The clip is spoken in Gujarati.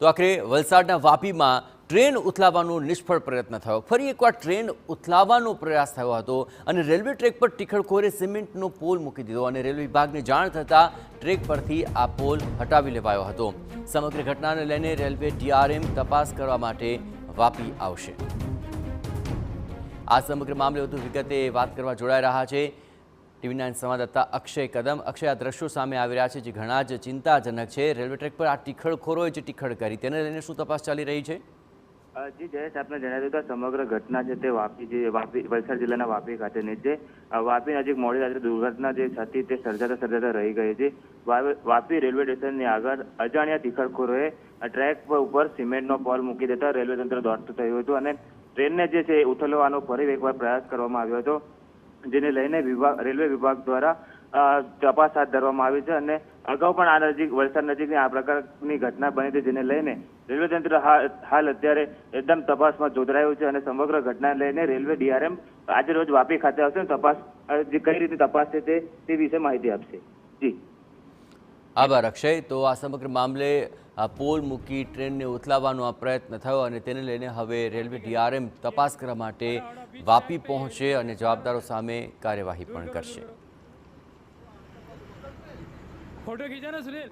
તો આખરે વલસાડના વાપીમાં ટ્રેન ઉથલાવવાનો નિષ્ફળ પ્રયત્ન થયો। ફરી એકવાર ટ્રેન ઉથલાવવાનો પ્રયાસ થયો હતો અને રેલવે ટ્રેક પર ટીખળખોરે સિમેન્ટનો પોલ મૂકી દીધો અને રેલવે વિભાગને જાણ થતાં ટ્રેક પરથી આ પોલ હટાવી લેવાયો હતો। સમગ્ર ઘટનાને લઈને રેલવે ડીઆરએમ તપાસ કરવા માટે વાપી આવશે। આ સમગ્ર મામલે વધુ વિગતે વાત કરવા જોડાઈ રહ્યા છે ટીવી9 સંવાદદાતા અક્ષય કદમ। અક્ષય, આ દ્રશ્યો સામે આવી રહ્યા છે જે ઘણા જ ચિંતાજનક છે। રેલવે ટ્રેક પર આ ટીખળખોરોએ જે ટીખળ કરી તેને લઈને શું તપાસ ચાલી રહી છે? જી જયેશ, આપને જણાવ્યું કે સમગ્ર ઘટના છે તે વાપી વલસાડ જિલ્લાના વાપી ખાતેની છે। વાપી નજીક મોડી રાત્રે દુર્ઘટના જે હતી તે સર્જાતા રહી ગઈ છે। વાપી રેલવે સ્ટેશનની આગળ અજાણ્યા ટીખળખોરોએ ટ્રેક ઉપર સિમેન્ટનો પોલ મૂકી દેતા રેલવે તંત્ર દોડતું થયું હતું અને ટ્રેનને જે છે ઉથલવાનો ફરી એકવાર પ્રયાસ કરવામાં આવ્યો હતો, જેને લઈને રેલવે વિભાગ દ્વારા તપાસ હાથ ધરવામાં આવી છે। અને અગાઉ પણ આ નજીક વલસાડ નજીકની આ પ્રકારની ઘટના બની હતી, જેને લઈને રેલવે તંત્ર હાલ અત્યારે એકદમ તપાસમાં જોતરાયું છે અને સમગ્ર ઘટનાને લઈને રેલવે ડીઆરએમ આજે રોજ વાપી ખાતે આવશે, તપાસ જે કઈ રીતે તપાસ છે તે વિશે માહિતી આપશે। જી આભાર અક્ષય। તો આ સમગ્ર મામલે પોલ મૂકી ટ્રેનને ઉથલાવવાનો આ પ્રયત્ન થયો અને તેને લઈને હવે રેલવે ડીઆરએમ તપાસ કરવા માટે વાપી પહોંચશે અને જવાબદારો સામે કાર્યવાહી પણ કરશે। फोटो खींचा ना सुनील।